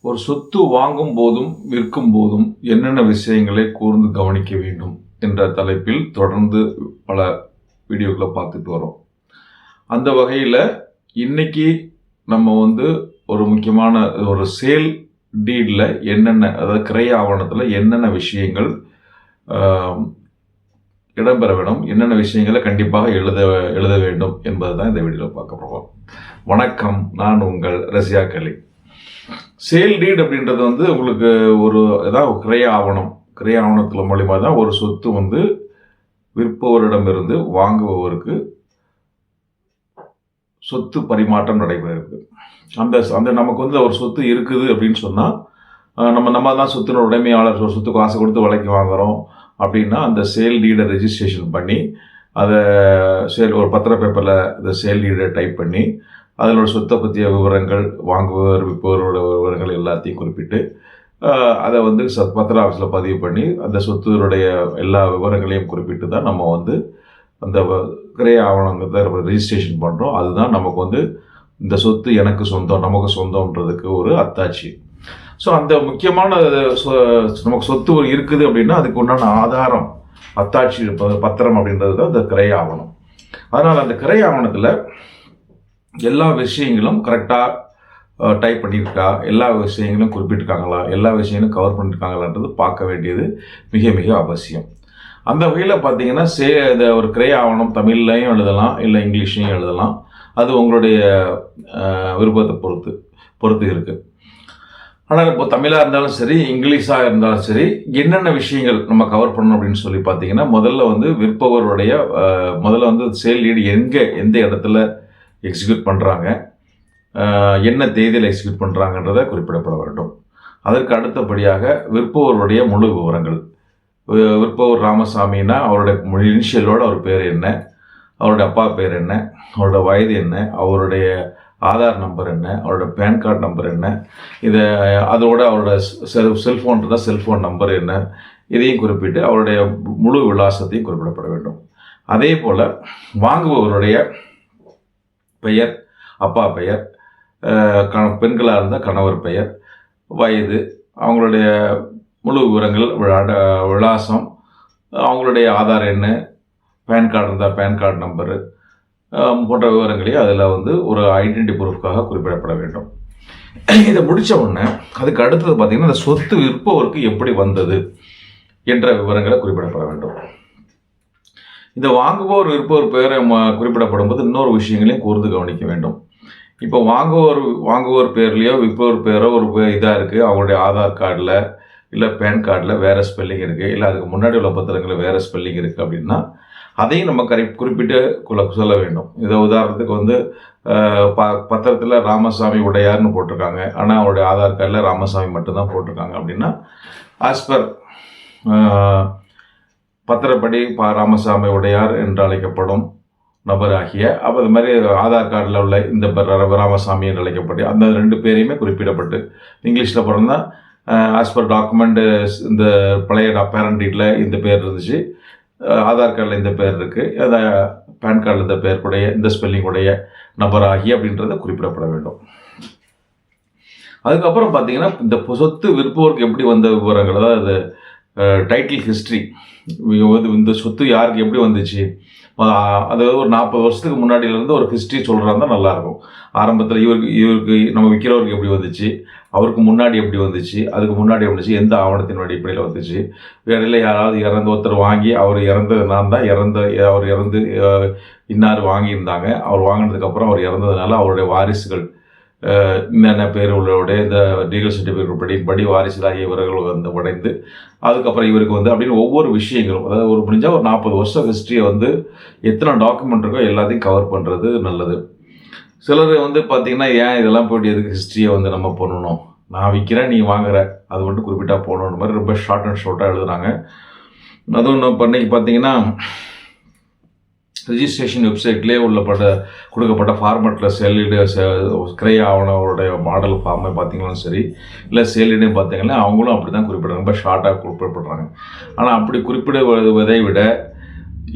ஒரு சொத்து வாங்கும் போதும் விற்கும் போதும் என்னென்ன விஷயங்களை கூர்ந்து கவனிக்க வேண்டும் என்ற தலைப்பில் தொடர்ந்து பல வீடியோக்களை பார்த்துட்டு வரோம். அந்த வகையில் இன்னைக்கு நம்ம ஒரு முக்கியமான ஒரு சேல் டீடில் என்னென்ன, அதாவது கிரை ஆவணத்தில் என்னென்ன விஷயங்கள் இடம்பெற வேணும், என்னென்ன விஷயங்களை கண்டிப்பாக எழுத வேண்டும் என்பது தான் இந்த வீடியோவில் பார்க்க போகிறோம். வணக்கம், நான் உங்கள் ரஷ்யா கலி. சேல் டீட் அப்படின்றது உங்களுக்கு ஒரு ஏதாவது கிரை ஆவணத்தில் மூலிமா தான் ஒரு சொத்து விற்பவரிடமிருந்து வாங்குபவருக்கு சொத்து பரிமாற்றம் நடைபெறுது. அந்த நமக்கு ஒரு சொத்து இருக்குது அப்படின்னு சொன்னால் நம்ம தான் சொத்தினோட உடைமையாளர். சொத்து காசு கொடுத்து விலைக்கு வாங்குகிறோம் அப்படின்னா அந்த சேல் டீடை ரெஜிஸ்ட்ரேஷன் பண்ணி அதை ஒரு பத்திர பேப்பரில் இந்த சேல் டீடை டைப் பண்ணி அதனோட சொத்தை பற்றிய விவரங்கள், வாங்குபவர் விற்பவரோட விவரங்கள் எல்லாத்தையும் குறிப்பிட்டு அதை பத்திர ஆஃபீஸில் பதிவு பண்ணி அந்த சொத்துடைய எல்லா விவரங்களையும் குறிப்பிட்டு தான் நம்ம அந்த கிரை ஆவணத்தை ரெஜிஸ்ட்ரேஷன் பண்ணுறோம். அதுதான் நமக்கு இந்த சொத்து எனக்கு சொந்தம், நமக்கு சொந்தம்ன்றதுக்கு ஒரு அத்தாட்சி. ஸோ அந்த முக்கியமான நமக்கு சொத்து இருக்குது அப்படின்னா அதுக்கு உண்டான ஆதாரம், அத்தாட்சி இருப்பது, பத்திரம் அப்படின்றது தான் இந்த கிரை ஆவணம். அதனால் அந்த கிரை ஆவணத்தில் எல்லா விஷயங்களும் கரெக்டாக டைப் பண்ணியிருக்கா, எல்லா விஷயங்களும் குறிப்பிட்டிருக்காங்களா, எல்லா விஷயங்களும் கவர் பண்ணியிருக்காங்களான்றது பார்க்க வேண்டியது மிக மிக அவசியம். அந்த வகையில் பார்த்தீங்கன்னா இந்த ஒரு கிரை ஆவணம் தமிழ்லையும் எழுதலாம், இல்லை இங்கிலீஷ்லையும் எழுதலாம். அது உங்களுடைய விருப்பத்தை பொறுத்து இருக்குது. ஆனால் இப்போ தமிழாக இருந்தாலும் சரி, இங்கிலீஷாக இருந்தாலும் சரி, என்னென்ன விஷயங்கள் நம்ம கவர் பண்ணணும் அப்படின்னு சொல்லி பார்த்தீங்கன்னா முதல்ல விற்பவருடைய சேல் டீட் எந்த இடத்துல எக்ஸிக்யூட் பண்ணுறாங்க, என்ன தேதியில் எக்ஸிக்யூட் பண்ணுறாங்கன்றதை குறிப்பிடப்பட வேண்டும். அதற்கு அடுத்தபடியாக விற்பவருடைய முழு விவரங்கள். விற்பவர் ராமசாமின்னா அவருடைய இனிஷியலோட அவர் பேர் என்ன, அவருடைய அப்பா பேர் என்ன, அவரோட வயது என்ன, அவருடைய ஆதார் நம்பர் என்ன, அவரோட பேன் கார்டு நம்பர் என்ன, அதோட அவரோட செல்ஃபோன் இருந்தால் செல்ஃபோன் நம்பர் என்ன, இதையும் குறிப்பிட்டு அவருடைய முழு விலாசத்தையும் குறிப்பிடப்பட வேண்டும். அதே போல் வாங்குபவருடைய பெயர், அப்பா பெயர், பெண்களாக இருந்தால் கணவர் பெயர், வயது, அவங்களுடைய முழு விவரங்கள், விலாசம், அவங்களுடைய ஆதார் எண், பேன் கார்டு இருந்தால் பேன் கார்டு நம்பரு போன்ற விவரங்களையும் அதில் ஒரு ஐடென்டி ப்ரூஃப்காக குறிப்பிடப்பட வேண்டும். இதை முடித்த உடனே அதுக்கு அடுத்தது பார்த்திங்கன்னா அந்த சொத்து விற்பவருக்கு எப்படி வந்தது என்ற விவரங்களை குறிப்பிடப்பட வேண்டும். இந்த வாங்குபவர் விற்பவர் பெயரை குறிப்பிடப்படும் போது இன்னொரு விஷயங்களையும் கூர்ந்து கவனிக்க வேண்டும். இப்போ வாங்குவோர் பேர்லையோ விற்பவர் பேரோ ஒரு இதாக இருக்குது, அவங்களுடைய ஆதார் கார்டில் இல்லை பேன் கார்டில் வேறு ஸ்பெல்லிங் இருக்குது, இல்லை அதுக்கு முன்னாடி உள்ள பத்திரங்களில் வேறு ஸ்பெல்லிங் இருக்குது அப்படின்னா அதையும் நம்ம குறிப்பிட்டு சொல்ல வேண்டும். இதை உதாரணத்துக்கு பத்திரத்தில் ராமசாமி உடையார்னு போட்டிருக்காங்க, ஆனால் அவருடைய ஆதார் கார்டில் ராமசாமி மட்டும்தான் போட்டிருக்காங்க அப்படின்னா ஆஸ்பர் பத்திரப்படி ராமசாமி உடையார் என்று அழைக்கப்படும் நபர் ஆகிய அப்போ அது மாதிரி ஆதார் கார்டில் உள்ள இந்த ராமசாமி என்று அழைக்கப்பட்டு அந்த ரெண்டு பேரையுமே குறிப்பிடப்பட்டு இங்கிலீஷில் பிறந்தால் ஆஸ்பர் டாக்குமெண்ட் இந்த பழைய பேரண்ட் டீட்டில் இந்த பேர் இருந்துச்சு, ஆதார் கார்டில் இந்த பேர் இருக்குது, அதை பேன் கார்டில் இந்த பேர் கூடைய இந்த ஸ்பெல்லிங் உடைய நபர் ஆகி அப்படின்றத குறிப்பிடப்பட வேண்டும். அதுக்கப்புறம் பார்த்தீங்கன்னா இந்த சொத்து விற்பவருக்கு எப்படி வந்த விவரங்கள், அதாவது டைட்டில் ஹிஸ்ட்ரி, இந்த சொத்து யாருக்கு எப்படி வந்துச்சு, அதாவது ஒரு 40 வருஷத்துக்கு முன்னாடியிலேருந்து ஒரு ஹிஸ்ட்ரி சொல்கிறதா தான் நல்லாயிருக்கும். ஆரம்பத்தில் இவருக்கு நம்ம விற்கிறவருக்கு எப்படி வந்துச்சு, அவருக்கு முன்னாடி எப்படி வந்துச்சு, அதுக்கு முன்னாடி வந்துச்சு, எந்த ஆவணத்தின் அடிப்படையில் வந்துச்சு, இடையில யாராவது ஒருத்தர் வாங்கி அவர் இறந்தது நான் தான் அவர் இறந்து இன்னார் வாங்கியிருந்தாங்க, அவர் வாங்கினதுக்கப்புறம் அவர் இறந்ததுனால அவருடைய வாரிசுகள் என்னென்ன பேர் உள்ளவருடைய இந்த லீகல் சர்டிஃபிகேட் படி வாரிசுலாகிய இவர்கள் உடைந்து அதுக்கப்புறம் இவருக்கு அப்படின்னு ஒவ்வொரு விஷயங்களும், அதாவது முடிஞ்சால் ஒரு 40 வருஷம் ஹிஸ்ட்ரியை எத்தனை டாக்குமெண்ட் இருக்கோ எல்லாத்தையும் கவர் பண்ணுறது நல்லது. சிலர் பார்த்தீங்கன்னா ஏன் இதெல்லாம் போய்ட்டு எதுக்கு ஹிஸ்ட்ரியை நம்ம பண்ணணும், நான் விற்கிறேன் நீ வாங்குற, அது மட்டும் குறிப்பிட்டா போகணுன்ற மாதிரி ரொம்ப ஷார்ட் அண்ட் ஷார்ட்டாக எழுதுறாங்க. அதுவும் பண்ணிக்கு பார்த்தீங்கன்னா ரிஜிஸ்ட்ரேஷன் வெப்சைட்லேயே கொடுக்கப்பட்ட ஃபார்மேட்டில் சேல்டீடு கிரை ஆவணோடைய மாடல் ஃபார்மை பார்த்தீங்கன்னாலும் சரி, இல்லை சேல்டீடையும் பார்த்தீங்கன்னா அவங்களும் அப்படி தான் குறிப்பிடுறாங்க, ரொம்ப ஷார்ட்டாக குறிப்பிடப்படுறாங்க. ஆனால் அப்படி குறிப்பிடுவதை விட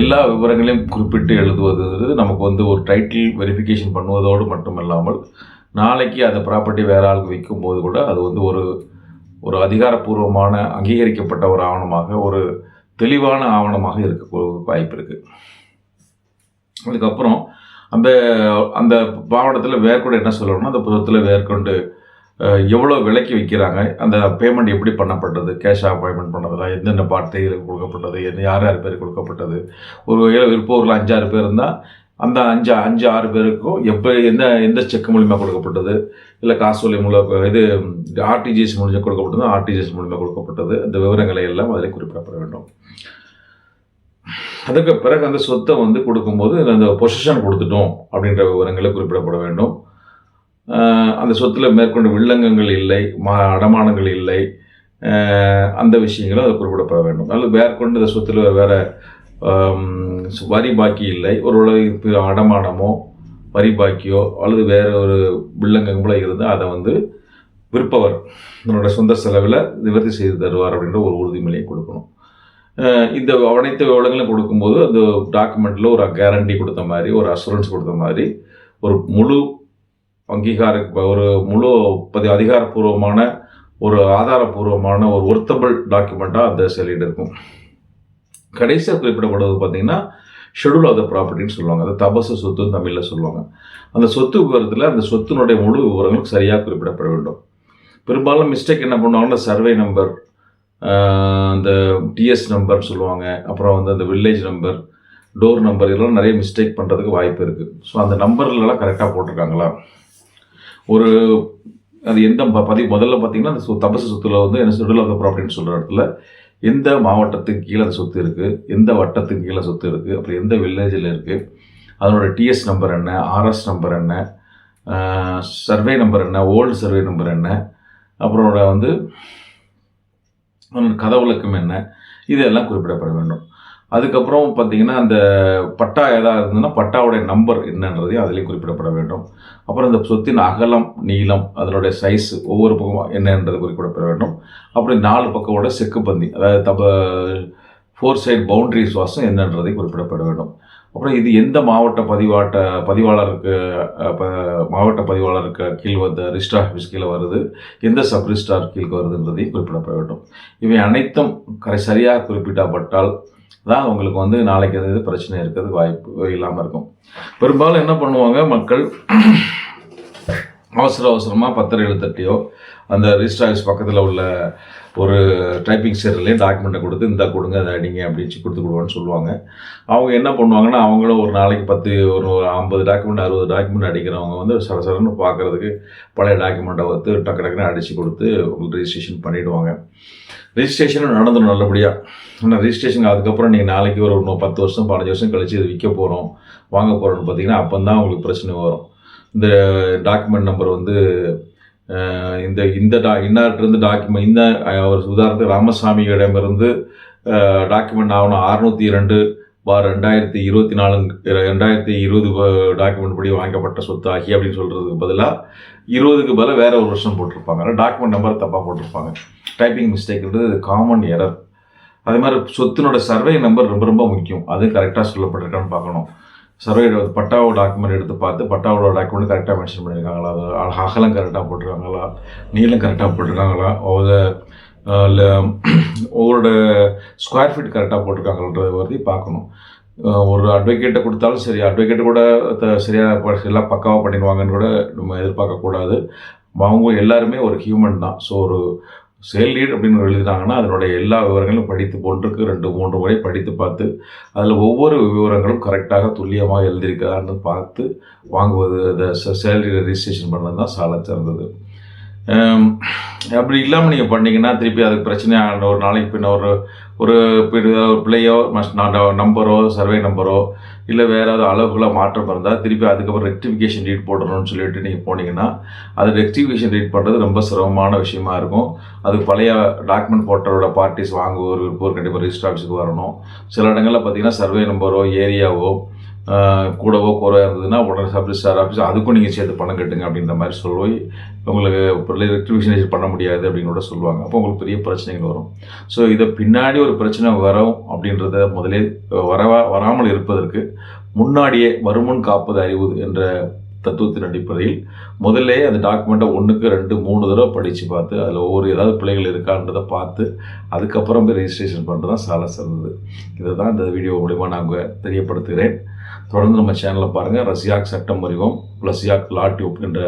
எல்லா விவரங்களையும் குறிப்பிட்டு எழுதுவது நமக்கு ஒரு டைட்டில் வெரிஃபிகேஷன் பண்ணுவதோடு மட்டுமல்லாமல் நாளைக்கு அந்த ப்ராப்பர்ட்டி வேற ஆளுக்கு விற்கும்போது கூட அது வந்து ஒரு அதிகாரப்பூர்வமான அங்கீகரிக்கப்பட்ட ஒரு ஆவணமாக, ஒரு தெளிவான ஆவணமாக இருக்க வாய்ப்பு இருக்குது. அதுக்கப்புறம் அந்த அந்த பாவனத்தில் மேற்கொண்டு என்ன சொல்லணும்னா, அந்த புத்தகத்தில் மேற்கொண்டு எவ்வளோ விலைக்கு விற்கிறாங்க, அந்த பேமெண்ட் எப்படி பண்ணப்பட்டது, கேஷாக பேமெண்ட் பண்ணதா, எந்தெந்த பார்ட்டிகளுக்கு கொடுக்கப்பட்டது, யார் யார் பேருக்கு கொடுக்கப்பட்டது, ஒரு விற்பவர்கள் 5-6 பேர் இருந்தால் அந்த 5-6 பேருக்கும் எந்த செக் மூலிமா கொடுக்கப்பட்டது, இல்லை காசோலை மூலம் இது ஆர்டிஜிஎஸ் மூலிமா கொடுக்கப்பட்டது, ஆர்டிஜிஎஸ் மூலிமா கொடுக்கப்பட்டது, இந்த விவரங்களை எல்லாம் அதில் குறிப்பிடப்பட வேண்டும். அதுக்கு பிறகு அந்த சொத்தை வந்து கொடுக்கும்போது அந்த பொசிஷன் கொடுத்துட்டோம் அப்படின்ற விவரங்களை குறிப்பிடப்பட வேண்டும். அந்த சொத்தில் மேற்கொண்டு வில்லங்கங்கள் இல்லை, அடமானங்கள் இல்லை, அந்த விஷயங்களும் அது குறிப்பிடப்பட வேண்டும். அல்லது மேற்கொண்டு இந்த சொத்தில் வேறு வரி பாக்கி இல்லை, ஒரு அடமானமோ வரி பாக்கியோ அல்லது வேறு ஒரு வில்லங்கங்களோ இருந்தால் அதை வந்து விற்பவர் தன்னோட சொந்த செலவில் நிவர்த்தி செய்து தருவார் அப்படின்ற ஒரு உறுதிமொழியை கொடுக்கணும். இந்த அனைத்து விவரங்களும் கொடுக்கும்போது அந்த டாக்குமெண்ட்டில் ஒரு கேரண்டி கொடுத்த மாதிரி, ஒரு அஷூரன்ஸ் கொடுத்த மாதிரி, ஒரு முழு ஒரு முழு அதிகாரப்பூர்வமான ஒரு ஆதாரப்பூர்வமான ஒரு ஒர்த்தபிள் டாக்குமெண்ட்டாக அந்த செலீடு இருக்கும். கடைசியாக குறிப்பிடப்படுவது பார்த்திங்கன்னா ஷெடியூல் ஆஃப் த ப்ராப்பர்ட்டின்னு சொல்லுவாங்க. அது தபசு சொத்துன்னு தமிழில் சொல்லுவாங்க. அந்த சொத்து விவரத்தில் அந்த சொத்தினுடைய முழு விவரங்களும் சரியாக குறிப்பிடப்பட வேண்டும். பெரும்பாலும் மிஸ்டேக் என்ன பண்ணுவாங்கன்னா, சர்வே நம்பர், அந்த டிஎஸ் நம்பர் சொல்லுவாங்க, அப்புறம் வந்து அந்த வில்லேஜ் நம்பர், டோர் நம்பர், இதெல்லாம் நிறைய மிஸ்டேக் பண்ணுறதுக்கு வாய்ப்பு இருக்குது. ஸோ அந்த நம்பர்லாம் கரெக்டாக போட்டிருக்காங்களா, அது எந்த முதல்ல பார்த்தீங்கன்னா அந்த தபசு சொத்துல வந்து என்ன ஷெடியூல் ஆஃப் த ப்ராப்பர்ட்டின்னு சொல்கிற இடத்துல எந்த மாவட்டத்துக்கு கீழே அந்த சொத்து இருக்குது, எந்த வட்டத்துக்கு கீழே சொத்து இருக்குது, அப்புறம் எந்த வில்லேஜில் இருக்குது, அதனோட டிஎஸ் நம்பர் என்ன, ஆர்எஸ் நம்பர் என்ன, சர்வே நம்பர் என்ன, ஓல்டு சர்வே நம்பர் என்ன, அப்புறம் வந்து கதவுலக்கம் என்ன, இதெல்லாம் குறிப்பிடப்பட வேண்டும். அதுக்கப்புறம் பார்த்திங்கன்னா அந்த பட்டா ஏதாவது இருந்ததுன்னா பட்டாவுடைய நம்பர் என்னன்றதையும் அதிலையும் குறிப்பிடப்பட வேண்டும். அப்புறம் இந்த சொத்தின் அகலம், நீளம், அதனுடைய சைஸு ஒவ்வொரு பக்கம் என்னன்றது குறிப்பிடப்பட வேண்டும். அப்புறம் 4 பக்கமோட செக்குப்பந்தி, அதாவது 4 சைடு பவுண்ட்ரிஸ் வாசம் என்னன்றதை குறிப்பிடப்பட வேண்டும். அப்புறம் இது எந்த மாவட்ட பதிவாளருக்கு கீழ் வந்து ரிஜிஸ்ட்ரார் ஆஃபீஸ் கீழே வருது, எந்த சப் ரிஜிஸ்ட்ரார் கீழே வருதுன்றதையும் குறிப்பிடப்பட வேண்டும். இவை அனைத்தும் சரியாக குறிப்பிடப்பட்டால் தான் உங்களுக்கு வந்து நாளைக்கு எதாவது பிரச்சனை இருக்கிறது வாய்ப்பு இல்லாமல் இருக்கும். பெரும்பாலும் என்ன பண்ணுவாங்க மக்கள், அவசரமாக பத்திர எழுத்தட்டியோ அந்த ரிஜிஸ்டர் ஆஃபீஸ் பக்கத்தில் உள்ள ஒரு டைப்பிங் சென்டர்லேயும் டாக்குமெண்ட்டை கொடுத்து இந்த கொடுங்க அதை அடிங்க அப்படின்னு கொடுத்துடுவான்னு சொல்லுவாங்க. அவங்க என்ன பண்ணுவாங்கன்னா, அவங்களும் ஒரு நாளைக்கு ஒரு 50 டாக்குமெண்ட் 60 டாக்குமெண்ட் அடிக்கிறவங்க வந்து சரசரன்னு பார்க்குறதுக்கு பழைய டாக்குமெண்ட்டை வந்து டக்குன்னு அடித்து கொடுத்து உங்களுக்கு ரிஜிஸ்ட்ரேஷன் பண்ணிவிடுவாங்க. ரிஜிஸ்ட்ரேஷனும் நடந்துடும் நல்லபடியாக. ஆனால் ரிஜிஸ்ட்ரேஷன் அதுக்கப்புறம் நீங்கள் நாளைக்கு ஒரு 10 வருஷம் 15 வருஷம் கழித்து இது விற்க போகிறோம், வாங்க போகிறோன்னு பார்த்தீங்கன்னா அப்போ தான் உங்களுக்கு பிரச்சனை வரும். இந்த டாக்குமெண்ட் நம்பர் வந்து இன்னார்ட்டிருந்து டாக்குமெண்ட் ஒரு உதாரணத்துக்கு ராமசாமியிடமிருந்து டாக்குமெண்ட் ஆகணும் 602/2024 டாக்குமெண்ட் படி வாங்கப்பட்ட சொத்து ஆகி அப்படின்னு சொல்கிறதுக்கு பதிலாக 20க்கு பதிலாக வேறு ஒரு வருஷம் போட்டிருப்பாங்க. டாக்குமெண்ட் நம்பர் தப்பாக போட்டிருப்பாங்க. டைப்பிங் மிஸ்டேக்ன்றது காமன் எரர். அதே மாதிரி சொத்தினோட சர்வே நம்பர் ரொம்ப ரொம்ப முக்கியம். அது கரெக்டாக சொல்லப்பட்டிருக்கான்னு பார்க்கணும். சர்வே பட்டாவோட டாக்குமெண்ட் எடுத்து பார்த்து பட்டாவோட டாக்குமெண்ட் கரெக்டாக மென்ஷன் பண்ணியிருக்காங்களா, அது அகலம் கரெக்டாக போட்டிருக்காங்களா, நீளம் கரெக்டாக போட்டிருக்காங்களா, ஒவ்வொரு ஸ்கொயர் ஃபீட் கரெக்டாக போட்டிருக்காங்கன்றத பற்றி பார்க்கணும். ஒரு அட்வொகேட்டை கொடுத்தாலும் சரி, அட்வொகேட்டு கூட சரியாக எல்லாம் பக்காவாக பண்ணிடுவாங்கன்னு கூட நம்ம எதிர்பார்க்கக்கூடாது. அவங்க எல்லாருமே ஒரு ஹியூமன் தான். ஸோ ஒரு சேல் டீட் அப்படின்னு எழுதினாங்கன்னா அதனுடைய எல்லா விவரங்களும் படித்து 1க்கு 2 3 முறை படித்து பார்த்து அதில் ஒவ்வொரு விவரங்களும் கரெக்டாக துல்லியமாக எழுதியிருக்கிறான்னு பார்த்து வாங்குவது, அதை சேல் டீட் ரிஜிஸ்ட்ரேஷன் பண்ணது தான் சால சிறந்தது. அப்படி இல்லாமல் நீங்கள் பண்ணிங்கன்னா திருப்பி அதுக்கு பிரச்சனையாக ஒரு நாளைக்கு பின்ன ஒரு பிள்ளையோ நம்பரோ சர்வே நம்பரோ இல்லை வேறு ஏதாவது அளவுக்குள்ள மாற்றம் இருந்தால் திருப்பி அதுக்கப்புறம் ரெக்டிஃபிகேஷன் டீட் போடணும்னு சொல்லிட்டு நீங்கள் போனீங்கன்னா அது ரெக்டிஃபிகேஷன் டீட் பண்ணுறது ரொம்ப சிரமமான விஷயமா இருக்கும். அதுக்கு பழைய டாக்குமெண்ட் போட்டரோட பார்ட்டிஸ் விருப்பம் கண்டிப்பாக ரிஜிஸ்டர் ஆஃபீஸுக்கு வரணும். சில இடங்களில் பார்த்தீங்கன்னா சர்வே நம்பரோ ஏரியாவோ கூடவோ குறையாக இருந்ததுன்னா உடனே சப் ரிஜிஸ்ட்ரார் ஆஃபீஸ் அதுக்கும் நீங்கள் சேர்த்து பணம் கட்டுங்க அப்படின்ற மாதிரி சொல்லி உங்களுக்கு ரெக்டிஃபிகேஷன் பண்ண முடியாது அப்படின்னு கூட சொல்லுவாங்க. அப்போ உங்களுக்கு பெரிய பிரச்சனைகள் வரும். ஸோ இதை பின்னாடி ஒரு பிரச்சனை வரும் அப்படின்றத முதலே வராமல் இருப்பதற்கு முன்னாடியே வருமுன் காப்பது அறிவு என்ற தத்துவத்தின் அடிப்படையில் முதல்ல அந்த டாக்குமெண்ட்டை 1க்கு 2 3 தடவை படித்து பார்த்து அதில் ஒவ்வொரு ஏதாவது பிழைகள் இருக்கான்றதை பார்த்து அதுக்கப்புறம் போய் ரெஜிஸ்ட்ரேஷன் பண்ணுறது தான் சால சிறந்தது. இதை தான் இந்த வீடியோ மூலிமா நாங்கள் தெரியப்படுத்துகிறேன். தொடர்ந்து நம்ம சேனலை பாருங்கள். ரசியாக் சட்டம் அறிவோம், ரசியாக் லா டியூப் என்ற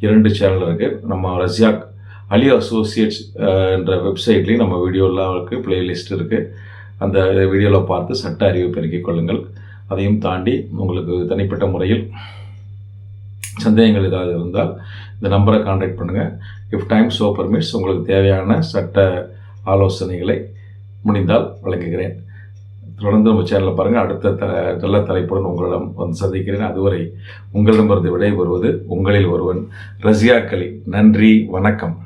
2 சேனல் இருக்குது. நம்ம ரசியாக் அலி அசோசியேட்ஸ் என்ற வெப்சைட்லேயும் நம்ம வீடியோலாம் இருக்குது, பிளேலிஸ்ட் இருக்குது. அந்த வீடியோவில் பார்த்து சட்ட அறிவை பெருக்கிக் கொள்ளுங்கள். அதையும் தாண்டி உங்களுக்கு தனிப்பட்ட முறையில் சந்தேகங்கள் ஏதாவது இருந்தால் இந்த நம்பரை கான்டாக்ட் பண்ணுங்கள். இஃப் டைம் ஸோ பர்மிட்ஸ் உங்களுக்கு தேவையான சட்ட ஆலோசனைகளை முடிந்தால் வழங்குகிறேன். தொடர்ந்து நம்ம சேனலில் பாருங்கள். அடுத்த நல்ல தலைப்புடன் உங்களிடம் வந்து சந்திக்கிறேன். அதுவரை உங்களிடமிருந்து விடைபெறுவது உங்களில் ஒருவன் ரசியாக் அலி. நன்றி, வணக்கம்.